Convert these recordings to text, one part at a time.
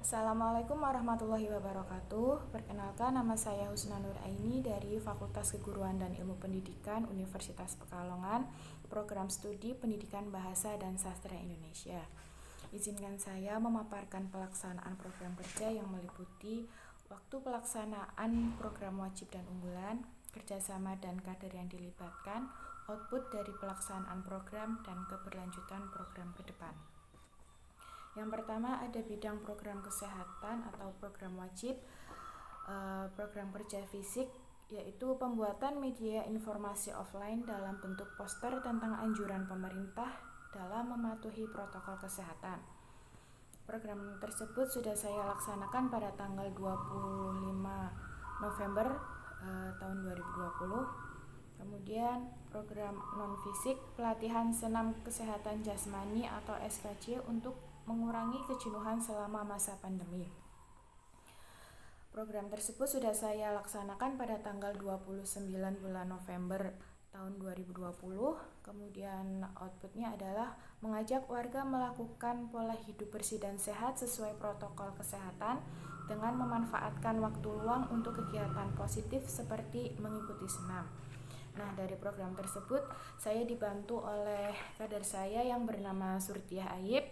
Assalamualaikum warahmatullahi wabarakatuh. Perkenalkan, nama saya Husna Nur Aini dari Fakultas Keguruan dan Ilmu Pendidikan Universitas Pekalongan, Program Studi Pendidikan Bahasa dan Sastra Indonesia. Izinkan saya memaparkan pelaksanaan program kerja yang meliputi waktu pelaksanaan program wajib dan unggulan, kerjasama dan kader yang dilibatkan, output dari pelaksanaan program, dan keberlanjutan program ke depan. Yang pertama ada bidang program kesehatan atau program wajib, program kerja fisik, yaitu pembuatan media informasi offline dalam bentuk poster tentang anjuran pemerintah dalam mematuhi protokol kesehatan. Program tersebut sudah saya laksanakan pada tanggal 25 November tahun 2020. Kemudian program non-fisik, pelatihan senam kesehatan jasmani atau SKJ untuk mengurangi kejenuhan selama masa pandemi. Program tersebut sudah saya laksanakan pada tanggal 29 bulan November tahun 2020. Kemudian outputnya adalah mengajak warga melakukan pola hidup bersih dan sehat sesuai protokol kesehatan dengan memanfaatkan waktu luang untuk kegiatan positif seperti mengikuti senam. Nah, dari program tersebut saya dibantu oleh kader saya yang bernama Surtiah Ayib,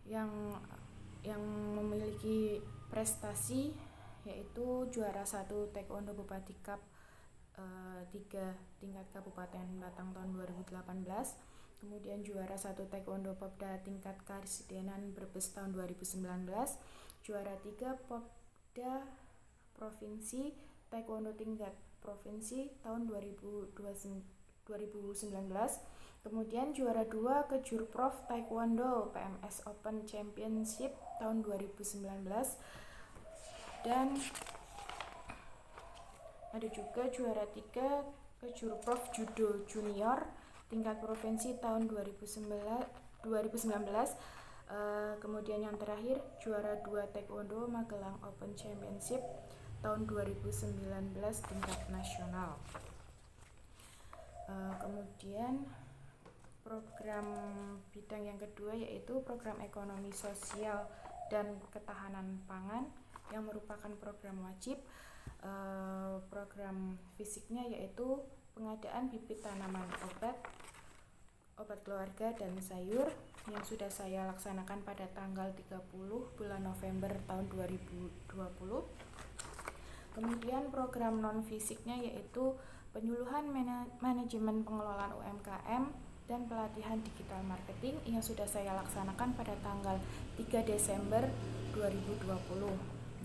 yang memiliki prestasi yaitu juara 1 Taekwondo Bupati Cup 3 tingkat Kabupaten Batang tahun 2018, kemudian juara 1 Taekwondo Popda tingkat Karesidenan Brebes tahun 2019, juara 3 Popda Provinsi Taekwondo tingkat Provinsi tahun 2019, kemudian juara 2 Kejurprov Taekwondo PMS Open Championship tahun 2019, dan ada juga juara 3 Kejurprov Judo Junior tingkat provinsi tahun 2019. Kemudian yang terakhir juara 2 Taekwondo Magelang Open Championship tahun 2019 tingkat nasional. Kemudian program bidang yang kedua yaitu program ekonomi sosial dan ketahanan pangan yang merupakan program wajib. Program fisiknya yaitu pengadaan bibit tanaman obat keluarga dan sayur yang sudah saya laksanakan pada tanggal 30 bulan November tahun 2020. Kemudian program non fisiknya yaitu penyuluhan manajemen pengelolaan UMKM dan pelatihan digital marketing yang sudah saya laksanakan pada tanggal 3 Desember 2020.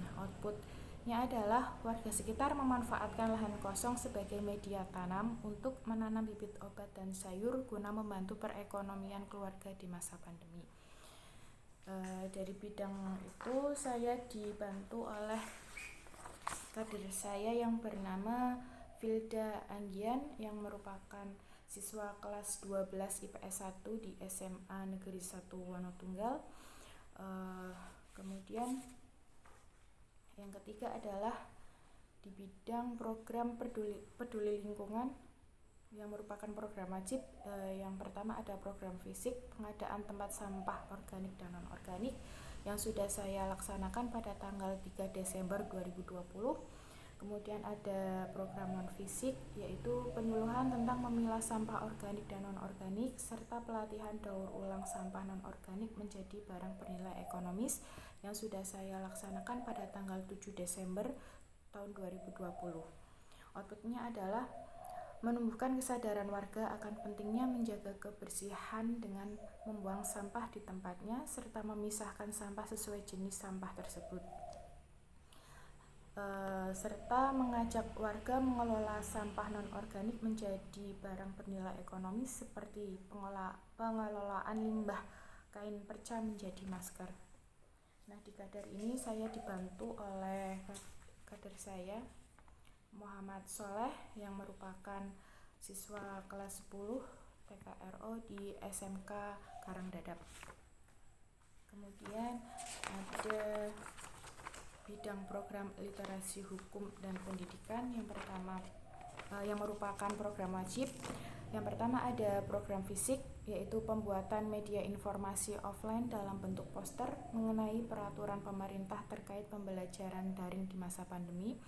Nah, outputnya adalah warga sekitar memanfaatkan lahan kosong sebagai media tanam untuk menanam bibit obat dan sayur guna membantu perekonomian keluarga di masa pandemi. Dari bidang itu saya dibantu oleh kader saya yang bernama Vilda Anggian yang merupakan siswa kelas 12 IPS 1 di SMA Negeri 1 Wonotunggal. Kemudian yang ketiga adalah di bidang program peduli lingkungan yang merupakan program wajib. Yang pertama ada program fisik, pengadaan tempat sampah organik dan non-organik yang sudah saya laksanakan pada tanggal 3 Desember 2020. Kemudian ada program non-fisik yaitu penyuluhan tentang memilah sampah organik dan non-organik serta pelatihan daur ulang sampah non-organik menjadi barang bernilai ekonomis yang sudah saya laksanakan pada tanggal 7 Desember tahun 2020. Outputnya adalah menumbuhkan kesadaran warga akan pentingnya menjaga kebersihan dengan membuang sampah di tempatnya serta memisahkan sampah sesuai jenis sampah tersebut. Serta mengajak warga mengelola sampah non-organik menjadi barang bernilai ekonomis seperti pengelolaan limbah kain perca menjadi masker. Nah, di kader ini saya dibantu oleh kader saya Muhammad Soleh yang merupakan siswa kelas 10 TKRO di SMK Karangdadap. Kemudian ada bidang program literasi hukum dan pendidikan yang pertama yang merupakan program wajib. Yang pertama ada program fisik yaitu pembuatan media informasi offline dalam bentuk poster mengenai peraturan pemerintah terkait pembelajaran daring di masa pandemi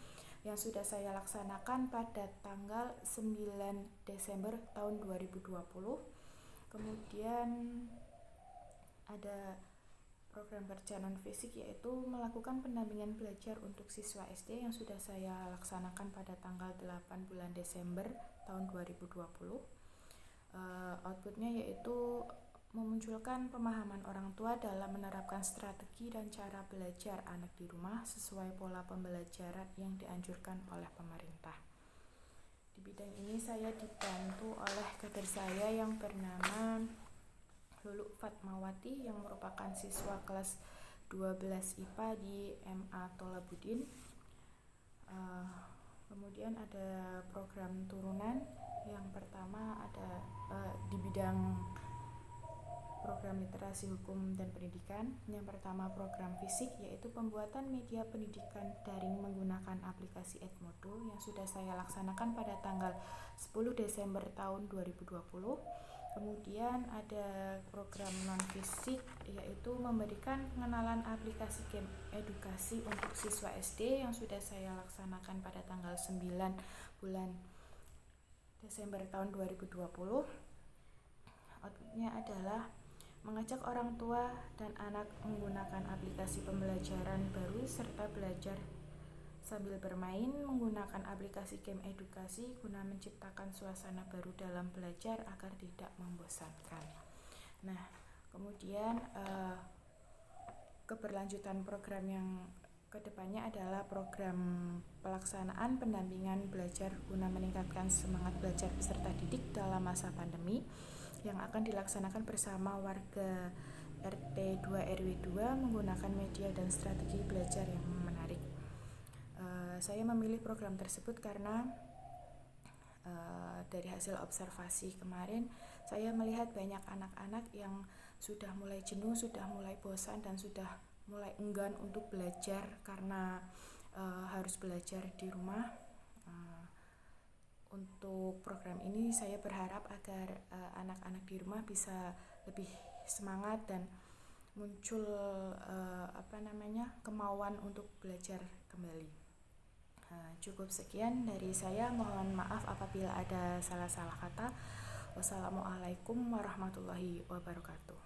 yang sudah saya laksanakan pada tanggal 9 Desember tahun 2020. Kemudian ada program kerja non-fisik, yaitu melakukan pendampingan belajar untuk siswa SD yang sudah saya laksanakan pada tanggal 8 bulan Desember tahun 2020. Outputnya yaitu memunculkan pemahaman orang tua dalam menerapkan strategi dan cara belajar anak di rumah sesuai pola pembelajaran yang dianjurkan oleh pemerintah. Di bidang ini saya dibantu oleh kader saya yang bernama Lulu Fatmawati yang merupakan siswa kelas 12 IPA di MA Tolabudin. Kemudian ada program turunan. Yang pertama ada di bidang program literasi hukum dan pendidikan. Yang pertama program fisik, yaitu pembuatan media pendidikan daring menggunakan aplikasi Edmodo yang sudah saya laksanakan pada tanggal 10 Desember tahun 2020. Kemudian ada program non-fisik, yaitu memberikan pengenalan aplikasi game edukasi untuk siswa SD yang sudah saya laksanakan pada tanggal 9 bulan Desember tahun 2020. Outputnya adalah mengajak orang tua dan anak menggunakan aplikasi pembelajaran baru serta belajar sambil bermain menggunakan aplikasi game edukasi guna menciptakan suasana baru dalam belajar agar tidak membosankan. Nah, kemudian keberlanjutan program yang kedepannya adalah program pelaksanaan pendampingan belajar guna meningkatkan semangat belajar peserta didik dalam masa pandemi yang akan dilaksanakan bersama warga RT 2 RW 2 menggunakan media dan strategi belajar yang menarik. Saya memilih program tersebut karena dari hasil observasi kemarin saya melihat banyak anak-anak yang sudah mulai jenuh, sudah mulai bosan dan sudah mulai enggan untuk belajar karena harus belajar di rumah. Untuk program ini saya berharap agar anak-anak di rumah bisa lebih semangat dan muncul kemauan untuk belajar kembali. Cukup sekian dari saya, mohon maaf apabila ada salah-salah kata. Wassalamualaikum warahmatullahi wabarakatuh.